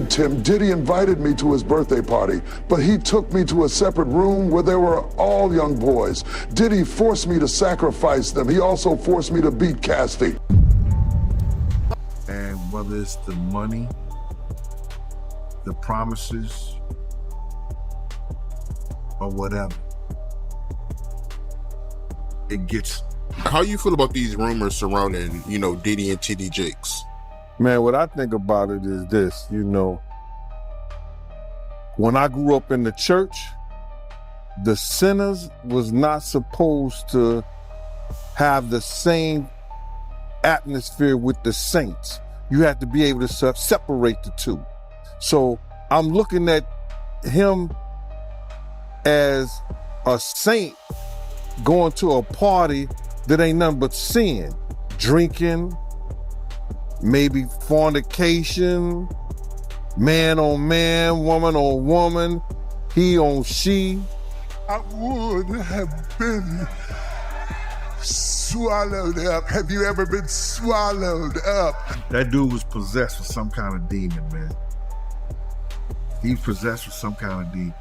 met Tim, Diddy invited me to his birthday party, but he took me to a separate room where there were all young boys. Diddy forced me to sacrifice them. He also forced me to beat Casty. And whether it's the money, the promises, or whatever, it gets. How you feel about these rumors surrounding, Diddy and TD Jakes? Man, what I think about it is this, when I grew up in the church, the sinners was not supposed to have the same atmosphere with the saints. You have to be able to separate the two. So I'm looking at him as a saint going to a party that ain't nothing but sin, drinking, maybe fornication, man on man, woman on woman, he on she. I would have been swallowed up. Have you ever been swallowed up? That dude was possessed with some kind of demon, man. He possessed with some kind of demon.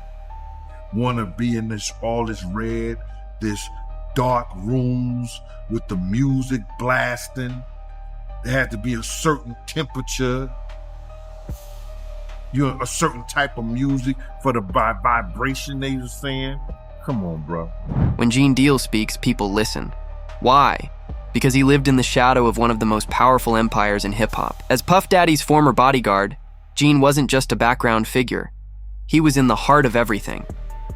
Want to be in all this red, this dark rooms with the music blasting. There had to be a certain temperature, a certain type of music for the vibration they were saying. Come on, bro. When Gene Deal speaks, people listen. Why? Because he lived in the shadow of one of the most powerful empires in hip-hop. As Puff Daddy's former bodyguard, Gene wasn't just a background figure. He was in the heart of everything.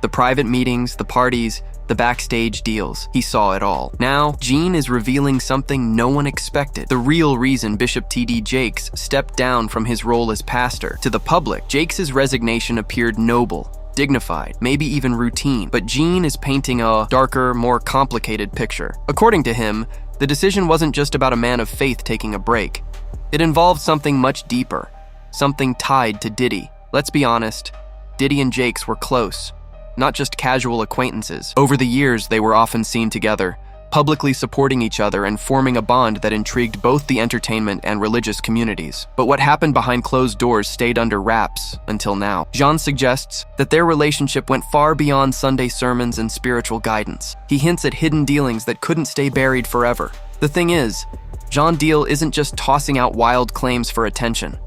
The private meetings, the parties, the backstage deals. He saw it all. Now, Gene is revealing something no one expected. The real reason Bishop T.D. Jakes stepped down from his role as pastor. To the public, Jakes' resignation appeared noble, dignified, maybe even routine. But Gene is painting a darker, more complicated picture. According to him, the decision wasn't just about a man of faith taking a break. It involved something much deeper, something tied to Diddy. Let's be honest, Diddy and Jakes were close. Not just casual acquaintances. Over the years, they were often seen together, publicly supporting each other and forming a bond that intrigued both the entertainment and religious communities. But what happened behind closed doors stayed under wraps until now. Jean suggests that their relationship went far beyond Sunday sermons and spiritual guidance. He hints at hidden dealings that couldn't stay buried forever. The thing is, Jean Deal isn't just tossing out wild claims for attention.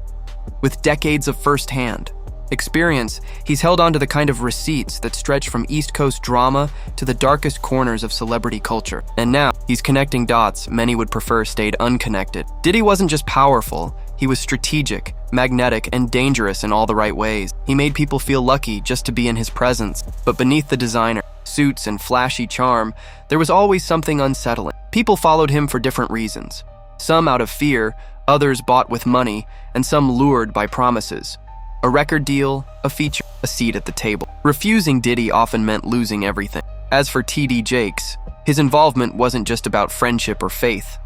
With decades of first-hand experience, he's held on to the kind of receipts that stretch from East Coast drama to the darkest corners of celebrity culture. And now, he's connecting dots many would prefer stayed unconnected. Diddy wasn't just powerful, he was strategic, magnetic, and dangerous in all the right ways. He made people feel lucky just to be in his presence. But beneath the designer, suits, and flashy charm, there was always something unsettling. People followed him for different reasons. Some out of fear, others bought with money, and some lured by promises. A record deal, a feature, a seat at the table. Refusing Diddy often meant losing everything. As for T.D. Jakes, his involvement wasn't just about friendship or faith.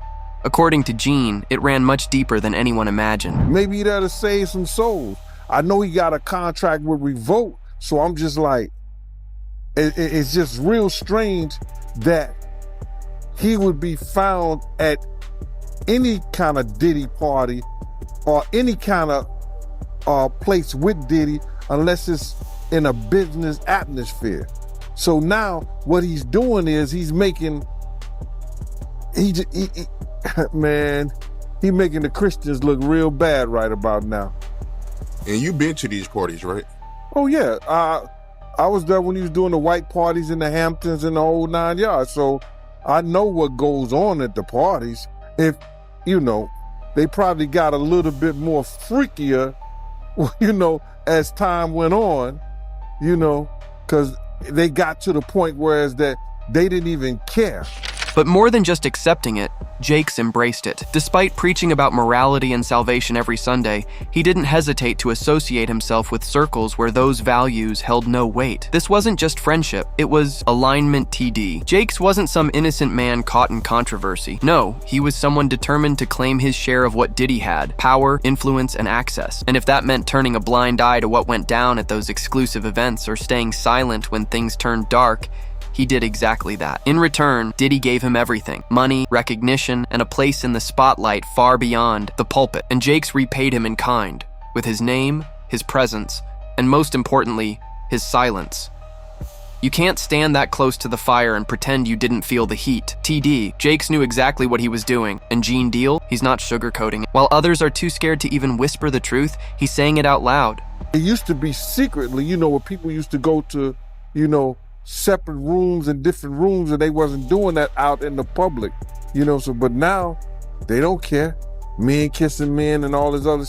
According to Gene, it ran much deeper than anyone imagined. Maybe that'll save some souls. I know he got a contract with Revolt, so I'm just like, it's just real strange that he would be found at any kind of Diddy party or any kind of place with Diddy unless it's in a business atmosphere. So now what he's doing is he's making making the Christians look real bad right about now. And you've been to these parties, right? Oh yeah, I was there when he was doing the white parties in the Hamptons and the whole 9 yards. So I know what goes on at the parties. If they probably got a little bit more freakier as time went on, because they got to the point whereas that they didn't even care. But more than just accepting it, Jakes embraced it. Despite preaching about morality and salvation every Sunday, he didn't hesitate to associate himself with circles where those values held no weight. This wasn't just friendship, it was alignment TD. Jakes wasn't some innocent man caught in controversy. No, he was someone determined to claim his share of what Diddy had: power, influence, and access. And if that meant turning a blind eye to what went down at those exclusive events or staying silent when things turned dark, he did exactly that. In return, Diddy gave him everything: money, recognition, and a place in the spotlight far beyond the pulpit. And Jakes repaid him in kind, with his name, his presence, and most importantly, his silence. You can't stand that close to the fire and pretend you didn't feel the heat. TD, Jakes knew exactly what he was doing, and Gene Deal, he's not sugarcoating it. While others are too scared to even whisper the truth, he's saying it out loud. It used to be secretly, where people used to go to, separate rooms and different rooms, and they wasn't doing that out in the public, but now they don't care. Men kissing men and all this other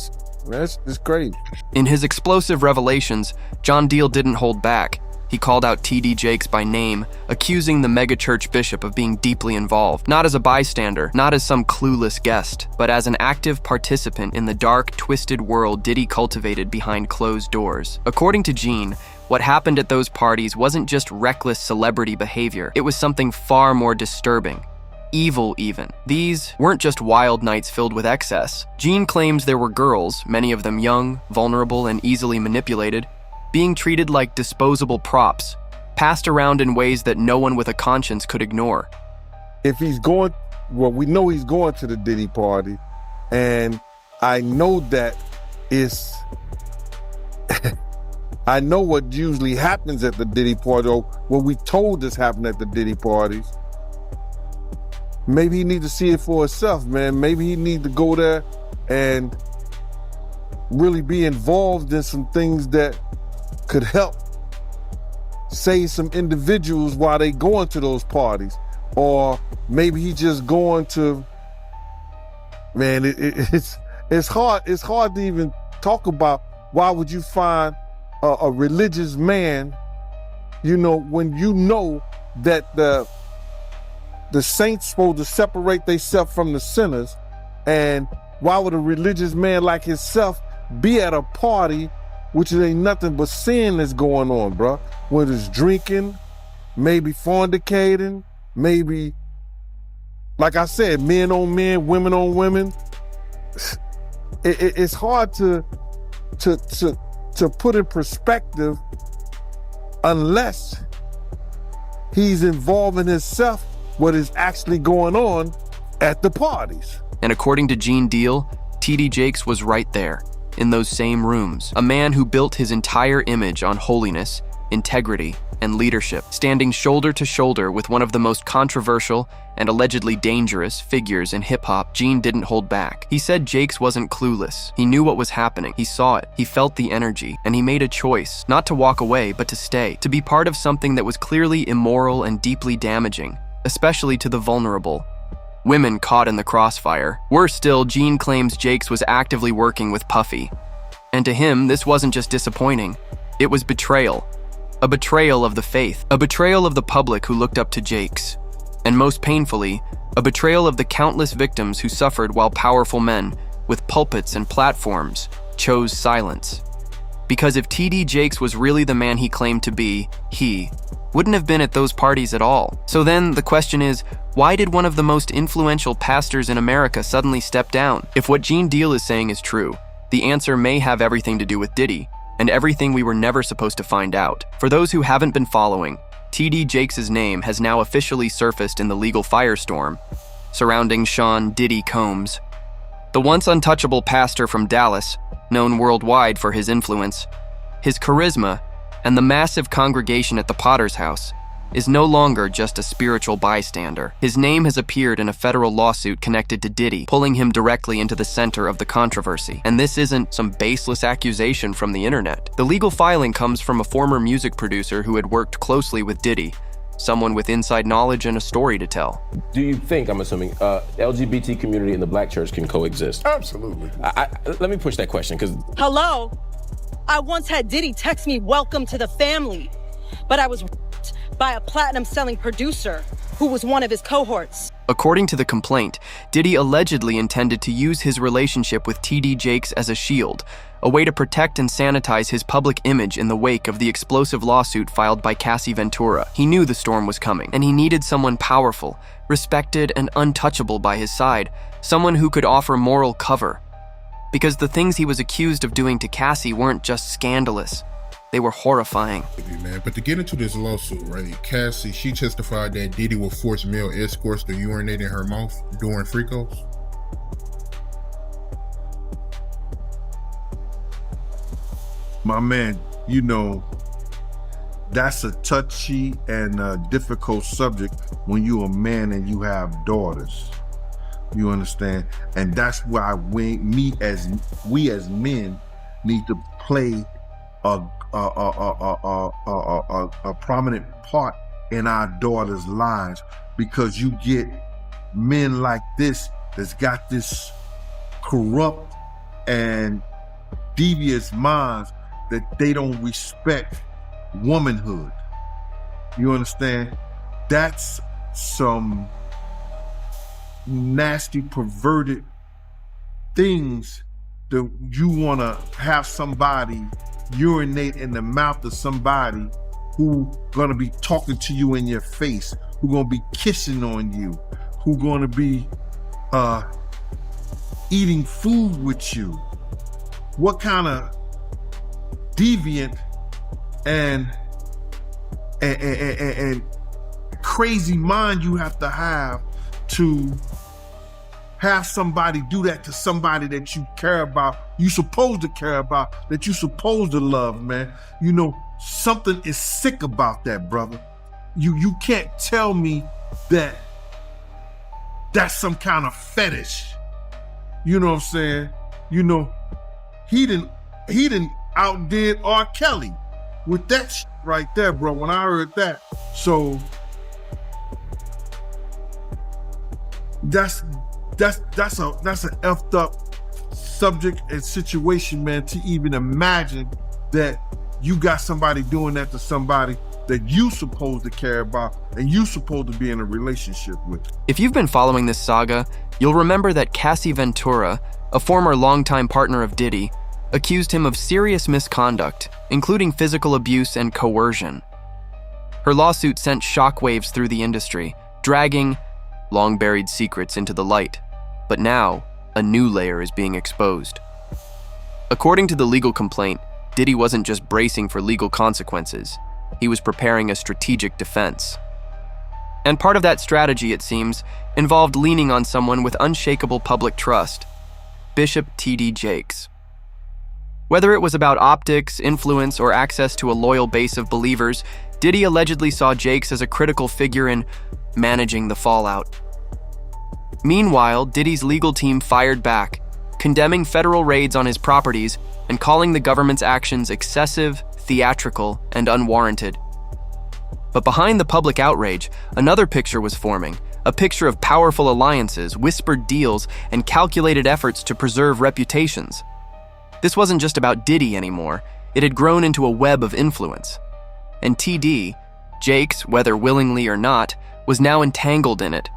that's just crazy. In his explosive revelations, John Deal didn't hold back. He called out T.D. Jakes by name, accusing the megachurch bishop of being deeply involved, not as a bystander, not as some clueless guest, but as an active participant in the dark, twisted world Diddy cultivated behind closed doors. According to Gene, what happened at those parties wasn't just reckless celebrity behavior, it was something far more disturbing. Evil, even. These weren't just wild nights filled with excess. Gene claims there were girls, many of them young, vulnerable, and easily manipulated, being treated like disposable props, passed around in ways that no one with a conscience could ignore. If he's going, we know he's going to the Diddy party, and I know that it's, I know what usually happens at the Diddy party, or what we told us happened at the Diddy parties. Maybe he need to see it for himself, man. Maybe he need to go there and really be involved in some things that could help save some individuals while they going to those parties. Or maybe he just going to, man, it's hard to even talk about. Why would you find a religious man, when you know that the saints supposed to separate themselves from the sinners, and why would a religious man like himself be at a party which ain't nothing but sin that's going on, bro? Whether it's drinking, maybe fornicating, maybe, like I said, men on men, women on women. It's hard to put in perspective unless he's involving himself what is actually going on at the parties. And according to Gene Deal, T.D. Jakes was right there, in those same rooms. A man who built his entire image on holiness, integrity, and leadership, standing shoulder to shoulder with one of the most controversial and allegedly dangerous figures in hip-hop. Gene didn't hold back. He said Jakes wasn't clueless. He knew what was happening. He saw it. He felt the energy. And he made a choice, not to walk away, but to stay, to be part of something that was clearly immoral and deeply damaging, especially to the vulnerable. Women caught in the crossfire. Worse still, Gene claims Jakes was actively working with Puffy. And to him, this wasn't just disappointing. It was betrayal. A betrayal of the faith. A betrayal of the public who looked up to Jakes. And most painfully, a betrayal of the countless victims who suffered while powerful men, with pulpits and platforms, chose silence. Because if T.D. Jakes was really the man he claimed to be, he wouldn't have been at those parties at all. So then, the question is, why did one of the most influential pastors in America suddenly step down? If what Gene Deal is saying is true, the answer may have everything to do with Diddy, and everything we were never supposed to find out. For those who haven't been following, T.D. Jakes' name has now officially surfaced in the legal firestorm surrounding Sean Diddy Combs. The once untouchable pastor from Dallas, known worldwide for his influence, his charisma, and the massive congregation at the Potter's house, is no longer just a spiritual bystander. His name has appeared in a federal lawsuit connected to Diddy, pulling him directly into the center of the controversy. And this isn't some baseless accusation from the internet. The legal filing comes from a former music producer who had worked closely with Diddy, someone with inside knowledge and a story to tell. Do you think, I'm assuming, LGBT community and the black church can coexist? Absolutely. Let me push that question, because... Hello? I once had Diddy text me, "Welcome to the family," but I was by a platinum-selling producer who was one of his cohorts. According to the complaint, Diddy allegedly intended to use his relationship with T.D. Jakes as a shield, a way to protect and sanitize his public image in the wake of the explosive lawsuit filed by Cassie Ventura. He knew the storm was coming, and he needed someone powerful, respected, and untouchable by his side, someone who could offer moral cover. Because the things he was accused of doing to Cassie weren't just scandalous, they were horrifying. Man, but to get into this lawsuit, right, Cassie, she testified that Diddy would force male escorts to urinate in her mouth during free-goes. My man, that's a touchy and difficult subject when you're a man and you have daughters. You understand? And that's why we as men need to play a prominent part in our daughters' lives, because you get men like this that's got this corrupt and devious minds that they don't respect womanhood. You understand? That's some nasty, perverted things that you want to have somebody urinate in the mouth of somebody who gonna be talking to you in your face, who gonna be kissing on you, who gonna be eating food with you. What kind of deviant and crazy mind you have to have somebody do that to somebody that you care about, you supposed to care about, that you supposed to love, man. Something is sick about that, brother. You can't tell me that that's some kind of fetish. You know what I'm saying? He didn't outdid R. Kelly with that shit right there, bro, when I heard that. So that's an effed up subject and situation, man, to even imagine that you got somebody doing that to somebody that you supposed to care about and you supposed to be in a relationship with. If you've been following this saga, you'll remember that Cassie Ventura, a former longtime partner of Diddy, accused him of serious misconduct, including physical abuse and coercion. Her lawsuit sent shockwaves through the industry, dragging long-buried secrets into the light. But now, a new layer is being exposed. According to the legal complaint, Diddy wasn't just bracing for legal consequences. He was preparing a strategic defense. And part of that strategy, it seems, involved leaning on someone with unshakable public trust, Bishop T.D. Jakes. Whether it was about optics, influence, or access to a loyal base of believers, Diddy allegedly saw Jakes as a critical figure in managing the fallout. Meanwhile, Diddy's legal team fired back, condemning federal raids on his properties and calling the government's actions excessive, theatrical, and unwarranted. But behind the public outrage, another picture was forming, a picture of powerful alliances, whispered deals, and calculated efforts to preserve reputations. This wasn't just about Diddy anymore. It had grown into a web of influence. And TD, Jakes, whether willingly or not, was now entangled in it.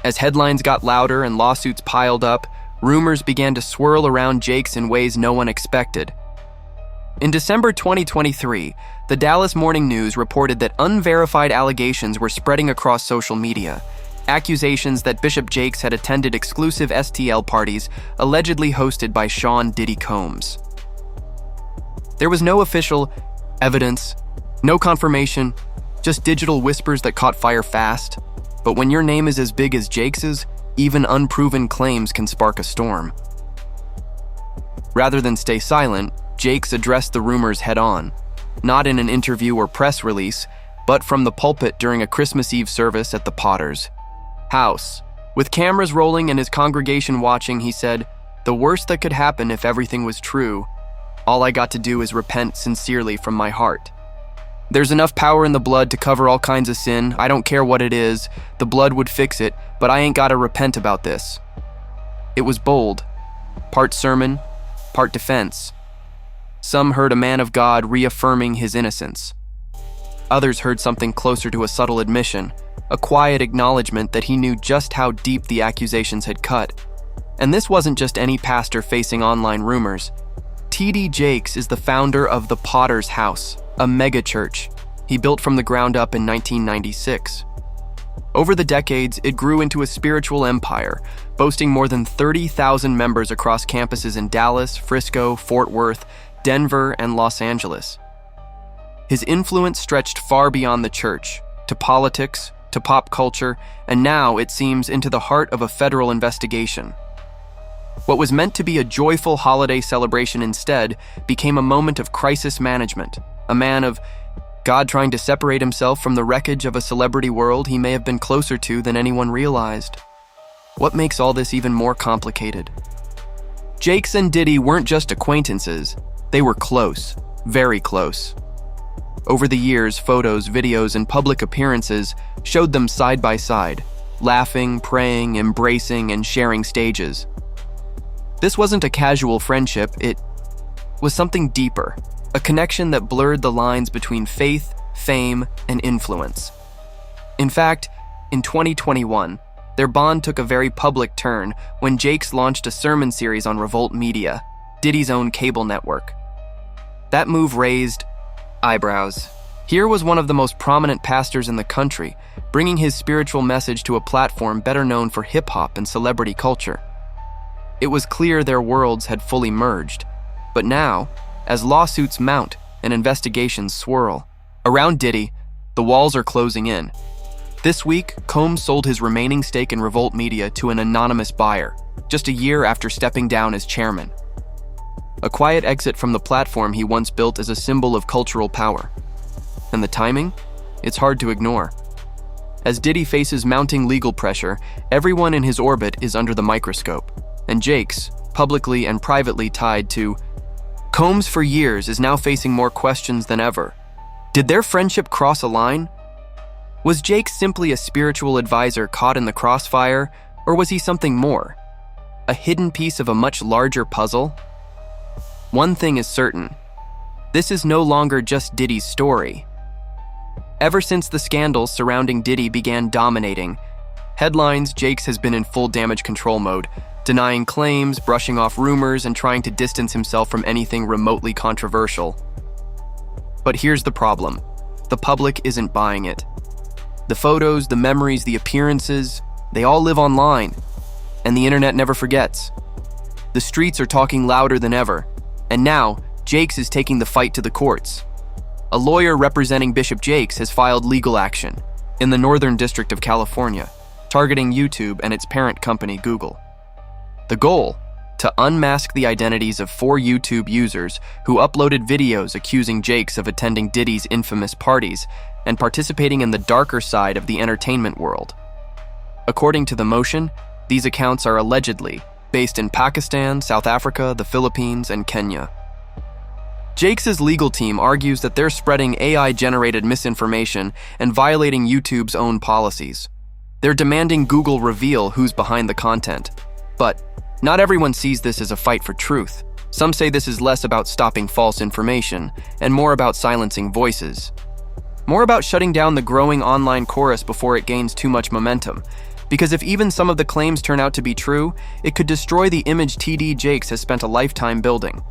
As headlines got louder and lawsuits piled up, rumors began to swirl around Jakes in ways no one expected. In December 2023, the Dallas Morning News reported that unverified allegations were spreading across social media, accusations that Bishop Jakes had attended exclusive STL parties allegedly hosted by Sean Diddy Combs. There was no official evidence, no confirmation, just digital whispers that caught fire fast. But when your name is as big as Jakes's, even unproven claims can spark a storm. Rather than stay silent, Jakes addressed the rumors head-on, not in an interview or press release, but from the pulpit during a Christmas Eve service at the Potter's house. With cameras rolling and his congregation watching, he said, "The worst that could happen if everything was true, all I got to do is repent sincerely from my heart. There's enough power in the blood to cover all kinds of sin. I don't care what it is. The blood would fix it, but I ain't got to repent about this." It was bold, part sermon, part defense. Some heard a man of God reaffirming his innocence. Others heard something closer to a subtle admission, a quiet acknowledgement that he knew just how deep the accusations had cut. And this wasn't just any pastor facing online rumors. T.D. Jakes is the founder of the Potter's House, a megachurch he built from the ground up in 1996. Over the decades, it grew into a spiritual empire, boasting more than 30,000 members across campuses in Dallas, Frisco, Fort Worth, Denver, and Los Angeles. His influence stretched far beyond the church, to politics, to pop culture, and now, it seems, into the heart of a federal investigation. What was meant to be a joyful holiday celebration instead became a moment of crisis management, a man of God trying to separate himself from the wreckage of a celebrity world he may have been closer to than anyone realized. What makes all this even more complicated? Jakes and Diddy weren't just acquaintances, they were close, very close. Over the years, photos, videos, and public appearances showed them side by side, laughing, praying, embracing, and sharing stages. This wasn't a casual friendship, it was something deeper, a connection that blurred the lines between faith, fame, and influence. In fact, in 2021, their bond took a very public turn when Jakes launched a sermon series on Revolt Media, Diddy's own cable network. That move raised eyebrows. Here was one of the most prominent pastors in the country, bringing his spiritual message to a platform better known for hip-hop and celebrity culture. It was clear their worlds had fully merged, but now, as lawsuits mount and investigations swirl, around Diddy, the walls are closing in. This week, Combs sold his remaining stake in Revolt Media to an anonymous buyer, just a year after stepping down as chairman. A quiet exit from the platform he once built as a symbol of cultural power. And the timing? It's hard to ignore. As Diddy faces mounting legal pressure, everyone in his orbit is under the microscope, and Jakes, publicly and privately tied to Combs for years, is now facing more questions than ever. Did their friendship cross a line? Was Jakes simply a spiritual advisor caught in the crossfire, or was he something more? A hidden piece of a much larger puzzle? One thing is certain. This is no longer just Diddy's story. Ever since the scandals surrounding Diddy began dominating headlines, Jakes has been in full damage control mode, denying claims, brushing off rumors, and trying to distance himself from anything remotely controversial. But here's the problem. The public isn't buying it. The photos, the memories, the appearances, they all live online, and the internet never forgets. The streets are talking louder than ever, and now, Jakes is taking the fight to the courts. A lawyer representing Bishop Jakes has filed legal action in the Northern District of California, targeting YouTube and its parent company, Google. The goal? To unmask the identities of 4 YouTube users who uploaded videos accusing Jakes of attending Diddy's infamous parties and participating in the darker side of the entertainment world. According to the motion, these accounts are allegedly based in Pakistan, South Africa, the Philippines, and Kenya. Jakes' legal team argues that they're spreading AI-generated misinformation and violating YouTube's own policies. They're demanding Google reveal who's behind the content. But not everyone sees this as a fight for truth. Some say this is less about stopping false information and more about silencing voices. More about shutting down the growing online chorus before it gains too much momentum. Because if even some of the claims turn out to be true, it could destroy the image TD Jakes has spent a lifetime building.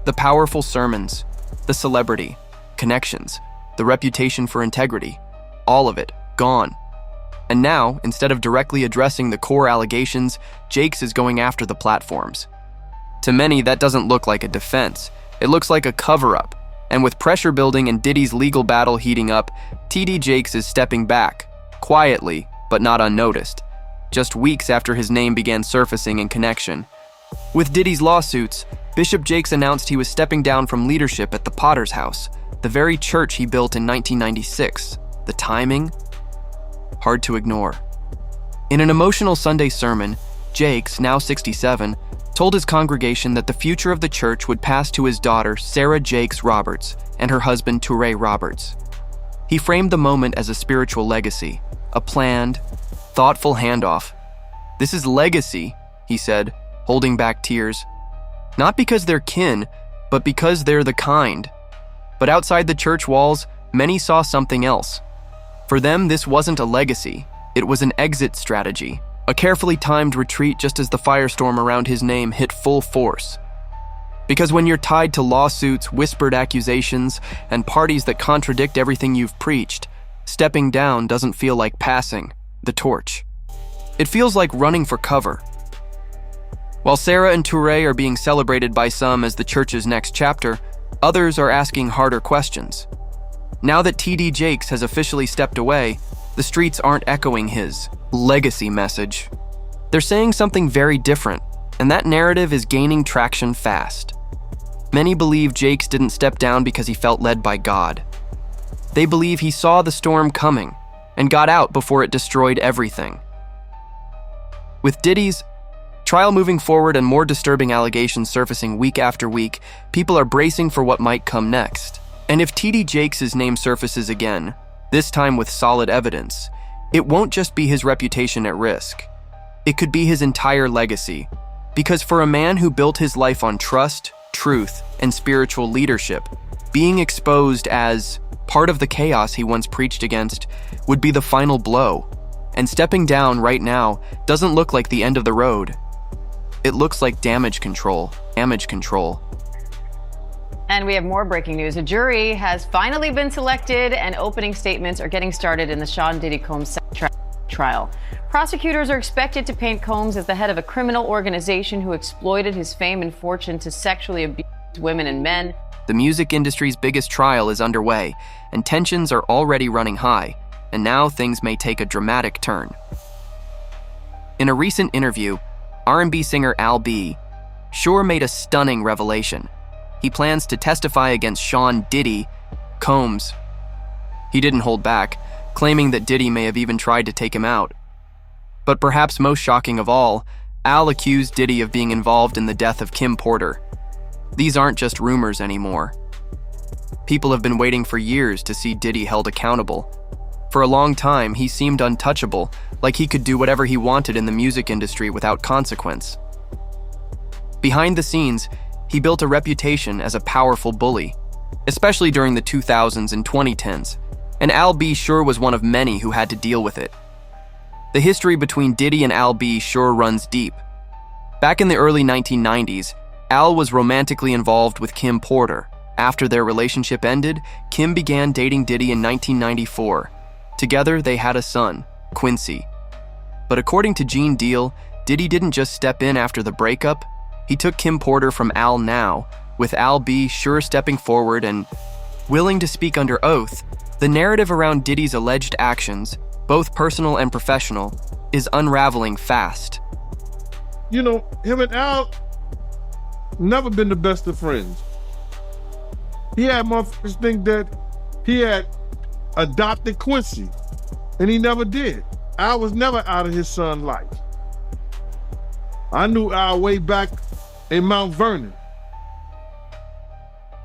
The powerful sermons, the celebrity, connections, the reputation for integrity, all of it gone. And now, instead of directly addressing the core allegations, Jakes is going after the platforms. To many, that doesn't look like a defense. It looks like a cover-up. And with pressure building and Diddy's legal battle heating up, TD Jakes is stepping back, quietly, but not unnoticed, just weeks after his name began surfacing in connection. With Diddy's lawsuits, Bishop Jakes announced he was stepping down from leadership at the Potter's House, the very church he built in 1996. The timing? Hard to ignore. In an emotional Sunday sermon, Jakes, now 67, told his congregation that the future of the church would pass to his daughter, Sarah Jakes Roberts, and her husband, Touré Roberts. He framed the moment as a spiritual legacy, a planned, thoughtful handoff. "This is legacy," he said, holding back tears. Not because they're kin, but because they're the kind. But outside the church walls, many saw something else. For them, this wasn't a legacy. It was an exit strategy, a carefully timed retreat just as the firestorm around his name hit full force. Because when you're tied to lawsuits, whispered accusations, and parties that contradict everything you've preached, stepping down doesn't feel like passing the torch. It feels like running for cover. While Sarah and Touré are being celebrated by some as the church's next chapter, others are asking harder questions. Now that TD Jakes has officially stepped away, the streets aren't echoing his legacy message. They're saying something very different, and that narrative is gaining traction fast. Many believe Jakes didn't step down because he felt led by God. They believe he saw the storm coming and got out before it destroyed everything. With Diddy's trial moving forward and more disturbing allegations surfacing week after week, people are bracing for what might come next. And if TD Jakes' name surfaces again, this time with solid evidence, it won't just be his reputation at risk. It could be his entire legacy. Because for a man who built his life on trust, truth, and spiritual leadership, being exposed as part of the chaos he once preached against would be the final blow. And stepping down right now doesn't look like the end of the road. It looks like damage control. And we have more breaking news. A jury has finally been selected and opening statements are getting started in the Sean Diddy Combs trial. Prosecutors are expected to paint Combs as the head of a criminal organization who exploited his fame and fortune to sexually abuse women and men. The music industry's biggest trial is underway, and tensions are already running high, and now things may take a dramatic turn. In a recent interview, R&B singer Al B. Sure made a stunning revelation. He plans to testify against Sean Diddy Combs. He didn't hold back, claiming that Diddy may have even tried to take him out. But perhaps most shocking of all, Al accused Diddy of being involved in the death of Kim Porter. These aren't just rumors anymore. People have been waiting for years to see Diddy held accountable. For a long time, he seemed untouchable, like he could do whatever he wanted in the music industry without consequence. Behind the scenes, he built a reputation as a powerful bully, especially during the 2000s and 2010s, and Al B. Sure was one of many who had to deal with it. The history between Diddy and Al B. Sure runs deep. Back in the early 1990s, Al was romantically involved with Kim Porter. After their relationship ended, Kim began dating Diddy in 1994. Together, they had a son, Quincy. But according to Gene Deal, Diddy didn't just step in after the breakup. He took Kim Porter from Al now, with Al B. Sure stepping forward and willing to speak under oath. The narrative around Diddy's alleged actions, both personal and professional, is unraveling fast. You know, him and Al never been the best of friends. He had motherfuckers think that he had adopted Quincy, and he never did. Al was never out of his son's life. I knew Al way back in Mount Vernon.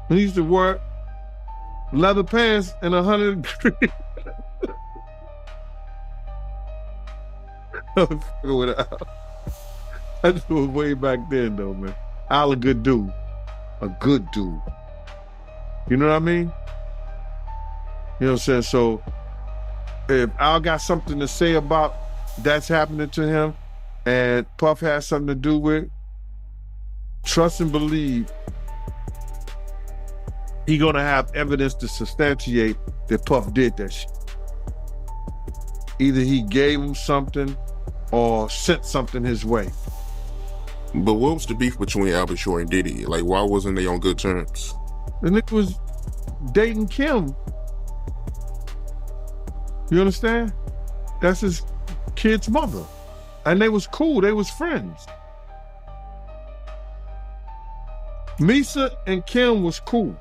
He used to wear leather pants in 100 degrees. With Al. I knew it way back then though, man. Al a good dude. A good dude. You know what I mean? You know what I'm saying? So if Al got something to say about that's happening to him and Puff has something to do with it, trust and believe he gonna have evidence to substantiate that Puff did that shit. Either he gave him something or sent something his way. But what was the beef between Albert Shore and Diddy? Like, why wasn't they on good terms? The nigga was dating Kim. You understand? That's his kid's mother. And they was cool, they was friends. Misa and Kim was cool.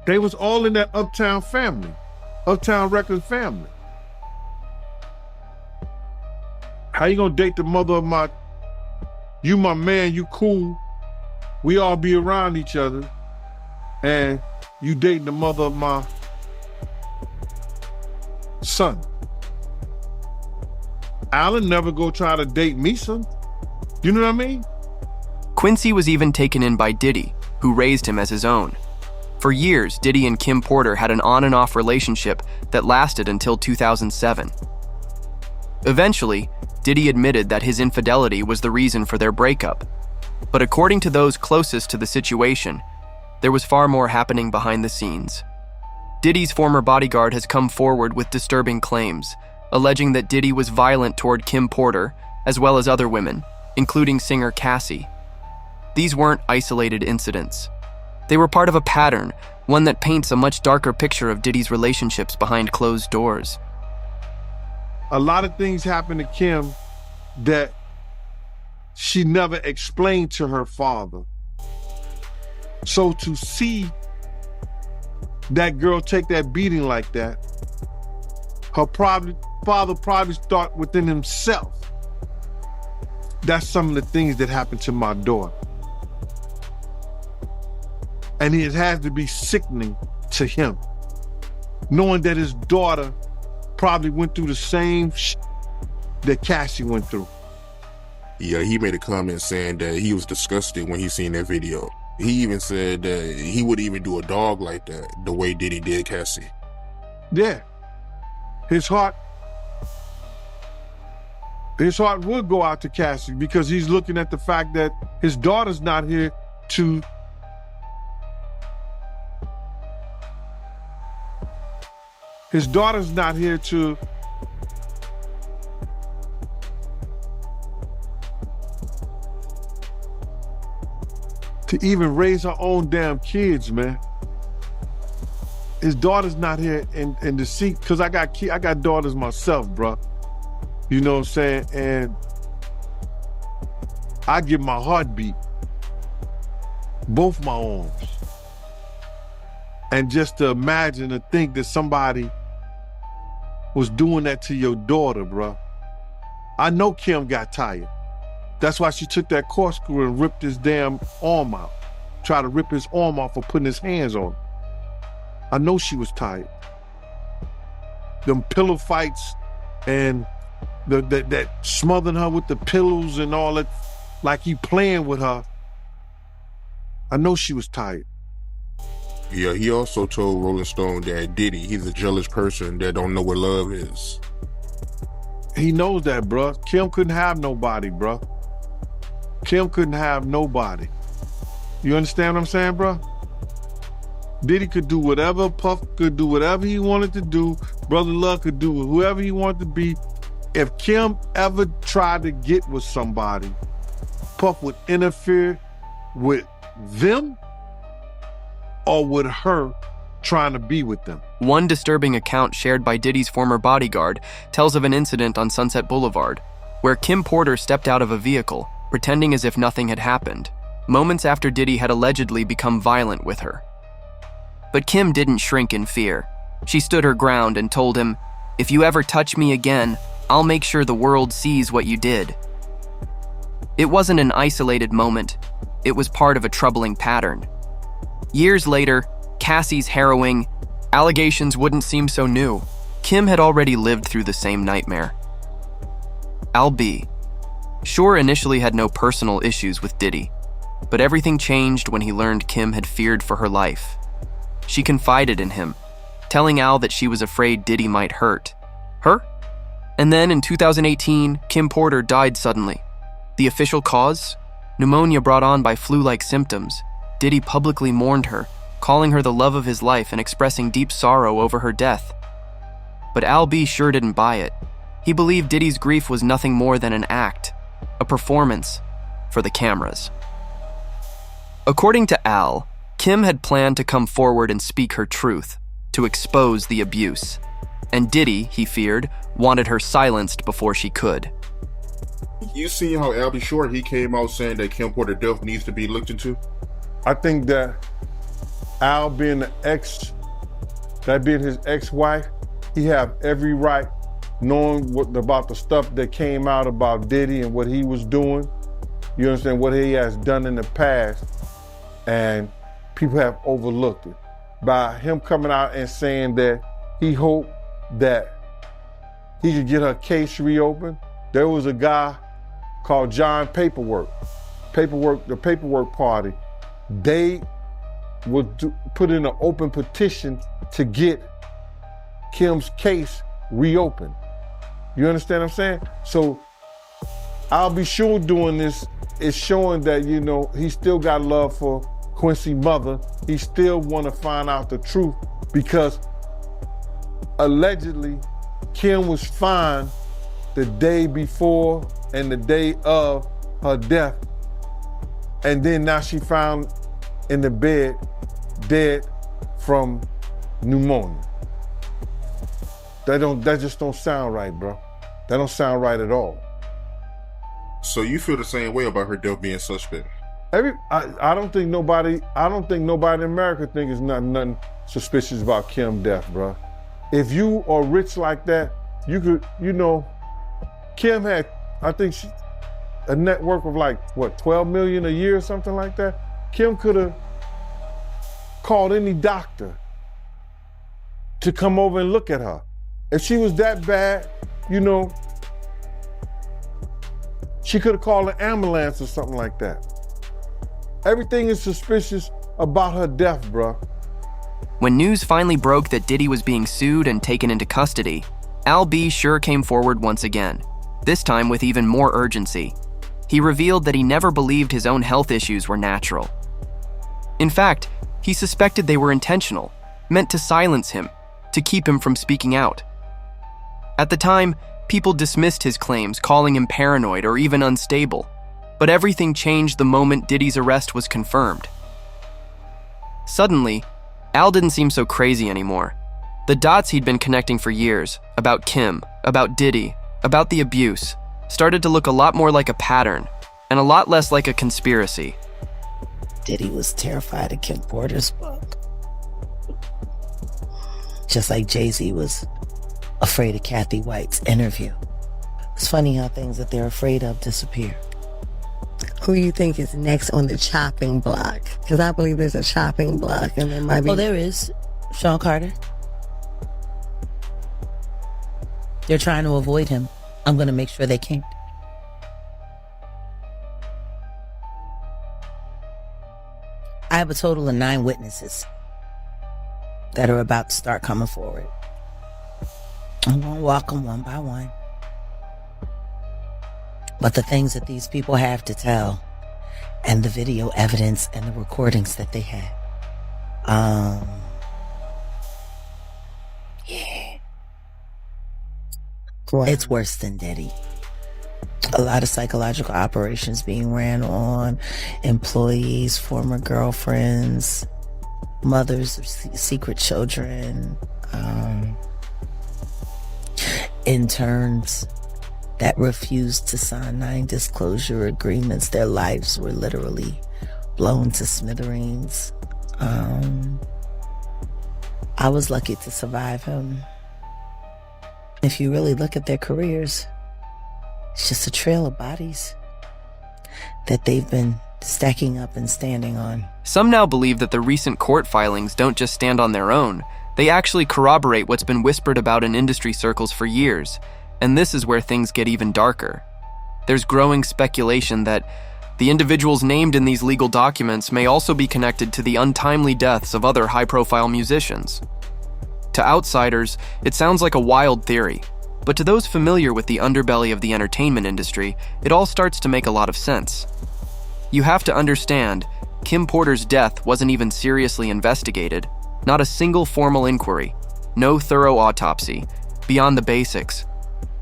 They was all in that Uptown family, Uptown Records family. How you gonna date the mother of you my man, you cool, we all be around each other, and you dating the mother of my son? Alan never go try to date Misa. You know what I mean? Quincy was even taken in by Diddy, who raised him as his own. For years, Diddy and Kim Porter had an on and off relationship that lasted until 2007. Eventually, Diddy admitted that his infidelity was the reason for their breakup. But according to those closest to the situation, there was far more happening behind the scenes. Diddy's former bodyguard has come forward with disturbing claims, alleging that Diddy was violent toward Kim Porter, as well as other women, including singer Cassie. These weren't isolated incidents. They were part of a pattern, one that paints a much darker picture of Diddy's relationships behind closed doors. A lot of things happened to Kim that she never explained to her father. So to see that girl take that beating like that, her father probably thought within himself, that's some of the things that happened to my daughter. And it has to be sickening to him, knowing that his daughter probably went through the same shit that Cassie went through. Yeah, he made a comment saying that he was disgusted when he seen that video. He even said that he wouldn't even do a dog like that, the way Diddy did Cassie. Yeah. His heart would go out to Cassie because he's looking at the fact that his daughter's not here to even raise her own damn kids, man. His daughter's not here in to see, because I got daughters myself, bro. You know what I'm saying? And I give my heartbeat, both my arms. And just to imagine to think that somebody was doing that to your daughter, bro. I know Kim got tired. That's why she took that corkscrew and ripped his damn arm out. Tried to rip his arm off for putting his hands on him. I know she was tired. Them pillow fights and that smothering her with the pillows and all that, like he playing with her. I know she was tired. Yeah, he also told Rolling Stone that Diddy, he's a jealous person that don't know what love is. He knows that, bro. Kim couldn't have nobody, bro. Kim couldn't have nobody. You understand what I'm saying, bro? Diddy could do whatever, Puff could do whatever he wanted to do, Brother Love could do whoever he wanted to be. If Kim ever tried to get with somebody, Puff would interfere with them or with her trying to be with them. One disturbing account shared by Diddy's former bodyguard tells of an incident on Sunset Boulevard where Kim Porter stepped out of a vehicle, pretending as if nothing had happened, moments after Diddy had allegedly become violent with her. But Kim didn't shrink in fear. She stood her ground and told him, "If you ever touch me again, I'll make sure the world sees what you did." It wasn't an isolated moment. It was part of a troubling pattern. Years later, Cassie's harrowing allegations wouldn't seem so new. Kim had already lived through the same nightmare. Al B. Shore initially had no personal issues with Diddy, but everything changed when he learned Kim had feared for her life. She confided in him, telling Al that she was afraid Diddy might hurt her. And then in 2018, Kim Porter died suddenly. The official cause? Pneumonia brought on by flu-like symptoms. Diddy publicly mourned her, calling her the love of his life and expressing deep sorrow over her death. But Al B. sure didn't buy it. He believed Diddy's grief was nothing more than an act, a performance for the cameras. According to Al, Kim had planned to come forward and speak her truth, to expose the abuse. And Diddy, he feared, wanted her silenced before she could. You seen how Al B. Shore, he came out saying that Kim Porter death needs to be looked into? I think that Al being his ex-wife, he have every right, knowing about the stuff that came out about Diddy and what he was doing. You understand what he has done in the past, and people have overlooked it. By him coming out and saying that he hoped that he could get her case reopened. There was a guy called John the Paperwork Party. They would put in an open petition to get Kim's case reopened. You understand what I'm saying? So I'll be sure doing this is showing that, you know, he still got love for Quincy's mother. He still want to find out the truth because allegedly Kim was fine the day before and the day of her death. And then now she found in the bed dead from pneumonia. That just don't sound right, bro. That don't sound right at all. So you feel the same way about her death being suspect? I don't think nobody in America thinks nothing suspicious about Kim's death, bro. If you are rich like that, you could, Kim had, I think a net worth of like, what, 12 million a year or something like that? Kim could have called any doctor to come over and look at her. If she was that bad, she could have called an ambulance or something like that. Everything is suspicious about her death, bro. When news finally broke that Diddy was being sued and taken into custody, Al B sure came forward once again, this time with even more urgency. He revealed that he never believed his own health issues were natural. In fact, he suspected they were intentional, meant to silence him, to keep him from speaking out. At the time, people dismissed his claims, calling him paranoid or even unstable. But everything changed the moment Diddy's arrest was confirmed. Suddenly, Al didn't seem so crazy anymore. The dots he'd been connecting for years, about Kim, about Diddy, about the abuse, started to look a lot more like a pattern, and a lot less like a conspiracy. Diddy was terrified of Kim Porter's book. Just like Jay-Z was afraid of Kathy White's interview. It's funny how things that they're afraid of disappear. Who do you think is next on the chopping block? Because I believe there's a chopping block, and there might be... Oh, there is. Sean Carter. They're trying to avoid him. I'm going to make sure they can't. I have a total of 9 witnesses that are about to start coming forward. I'm going to walk them one by one. But the things that these people have to tell, and the video evidence and the recordings that they had, yeah. Wow. It's worse than Diddy. A lot of psychological operations being ran on employees, former girlfriends, mothers of secret children, interns that refused to sign non-disclosure agreements. Their lives were literally blown to smithereens. I was lucky to survive him. If you really look at their careers, it's just a trail of bodies that they've been stacking up and standing on. Some now believe that the recent court filings don't just stand on their own. They actually corroborate what's been whispered about in industry circles for years. And this is where things get even darker. There's growing speculation that the individuals named in these legal documents may also be connected to the untimely deaths of other high-profile musicians. To outsiders, it sounds like a wild theory, but to those familiar with the underbelly of the entertainment industry, it all starts to make a lot of sense. You have to understand, Kim Porter's death wasn't even seriously investigated. Not a single formal inquiry, no thorough autopsy, beyond the basics.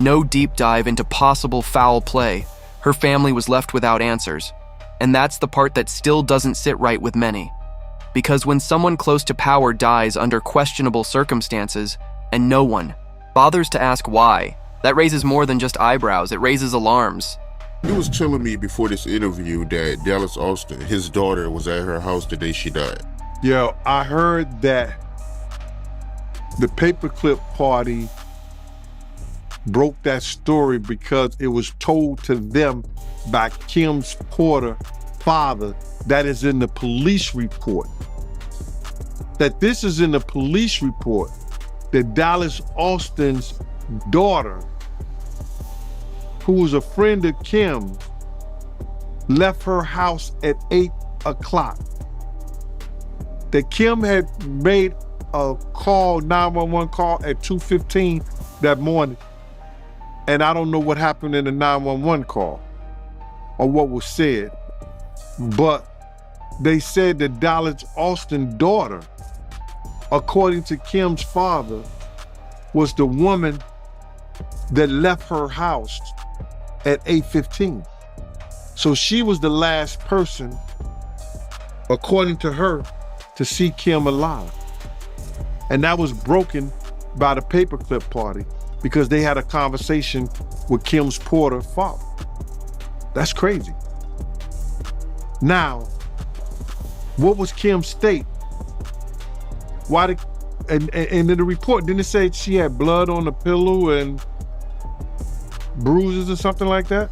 No deep dive into possible foul play. Her family was left without answers. And that's the part that still doesn't sit right with many. Because when someone close to power dies under questionable circumstances, and no one bothers to ask why, that raises more than just eyebrows, it raises alarms. He was telling me before this interview that Dallas Austin, his daughter, was at her house the day she died. Yeah, I heard that the paperclip party broke that story because it was told to them by Kim's Porter father that is in the police report. That this is in the police report, that Dallas Austin's daughter, who was a friend of Kim, left her house at 8 o'clock. That Kim had made a call, 911 call at 2:15 that morning. And I don't know what happened in the 911 call or what was said, but they said that Dallas Austin's daughter, according to Kim's father, was the woman that left her house at 8:15. So she was the last person, according to her, to see Kim alive. And that was broken by the paperclip party because they had a conversation with Kim's Porter father. That's crazy. Now, what was Kim's state? Why did, and in the report, didn't it say she had blood on the pillow and bruises or something like that?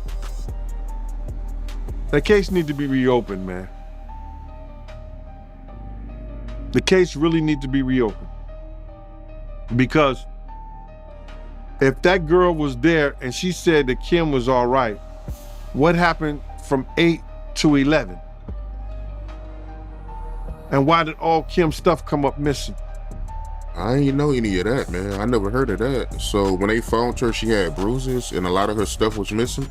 That case needs to be reopened, man. The case really needs to be reopened. Because if that girl was there and she said that Kim was all right, what happened from 8 to 11? And why did all Kim's stuff come up missing? I ain't know any of that, man. I never heard of that. So when they found her, she had bruises and a lot of her stuff was missing?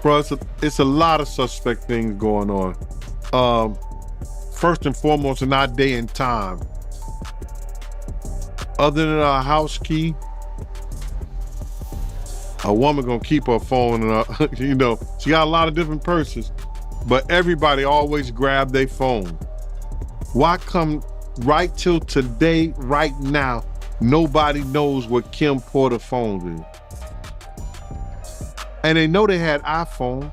Bro, it's a lot of suspect things going on. First and foremost, in our day and time, other than a house key, a woman gonna keep her phone and you know, she got a lot of different purses, but everybody always grab their phone. Why come right till today, right now, nobody knows what Kim Porter phone is? And they know they had iPhone.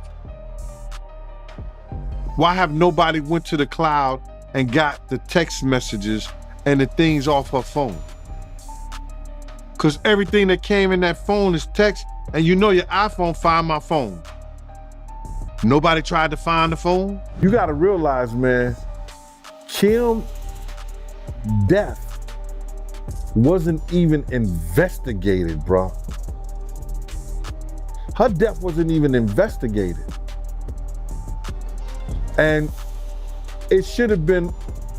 Why have nobody went to the cloud and got the text messages and the things off her phone? Because everything that came in that phone is text, and you know your iPhone find my phone. Nobody tried to find the phone? You gotta realize, man, Kim's death wasn't even investigated, bro. Her death wasn't even investigated. And it should have been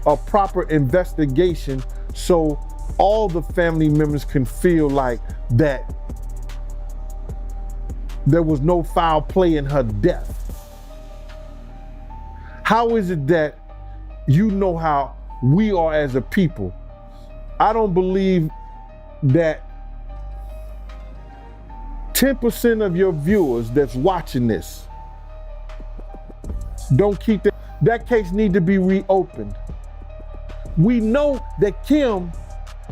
a proper investigation so all the family members can feel like that there was no foul play in her death. How is it that you know how we are as a people? I don't believe that 10% of your viewers that's watching this don't keep that case need to be reopened. We know that Kim,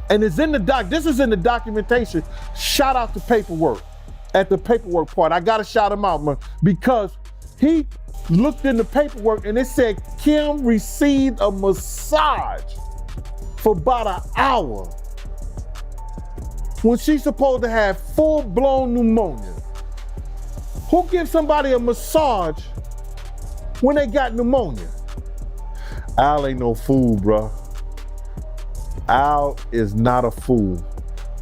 and it's in the this is in the documentation. Shout out to paperwork. At the paperwork part, I gotta shout him out, man, because he looked in the paperwork and it said Kim received a massage for about an hour when she's supposed to have full-blown pneumonia. Who gives somebody a massage when they got pneumonia? Al ain't no fool, bro. Al is not a fool,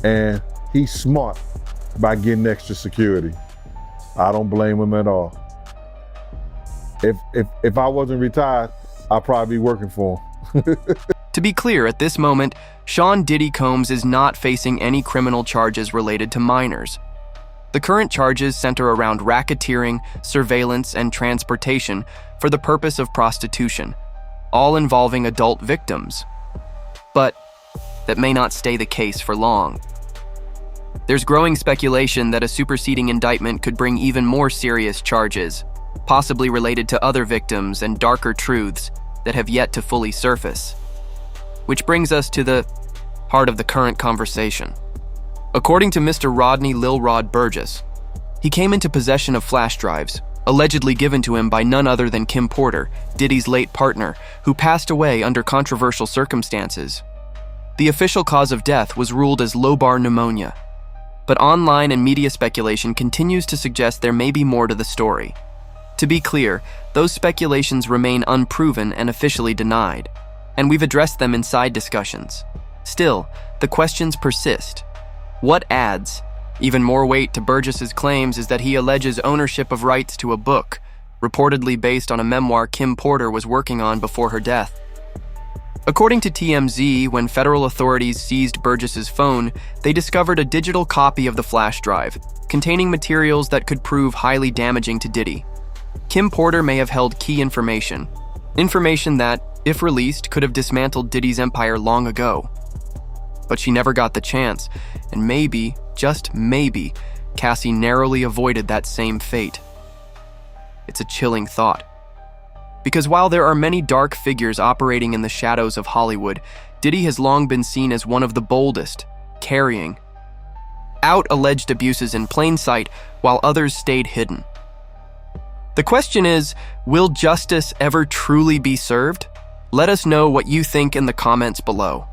and he's smart by getting extra security. I don't blame him at all. If I wasn't retired, I'd probably be working for him. To be clear, at this moment, Sean Diddy Combs is not facing any criminal charges related to minors. The current charges center around racketeering, surveillance, and transportation for the purpose of prostitution, all involving adult victims. But that may not stay the case for long. There's growing speculation that a superseding indictment could bring even more serious charges, possibly related to other victims and darker truths that have yet to fully surface. Which brings us to the heart of the current conversation. According to Mr. Rodney Lil Rod Burgess, he came into possession of flash drives, allegedly given to him by none other than Kim Porter, Diddy's late partner, who passed away under controversial circumstances. The official cause of death was ruled as lobar pneumonia, but online and media speculation continues to suggest there may be more to the story. To be clear, those speculations remain unproven and officially denied, and we've addressed them in side discussions. Still, the questions persist. What adds even more weight to Burgess's claims is that he alleges ownership of rights to a book, reportedly based on a memoir Kim Porter was working on before her death. According to TMZ, when federal authorities seized Burgess's phone, they discovered a digital copy of the flash drive, containing materials that could prove highly damaging to Diddy. Kim Porter may have held key information that, if released, could have dismantled Diddy's empire long ago. But she never got the chance, and maybe, just maybe, Cassie narrowly avoided that same fate. It's a chilling thought. Because while there are many dark figures operating in the shadows of Hollywood, Diddy has long been seen as one of the boldest, carrying out alleged abuses in plain sight while others stayed hidden. The question is, will justice ever truly be served? Let us know what you think in the comments below.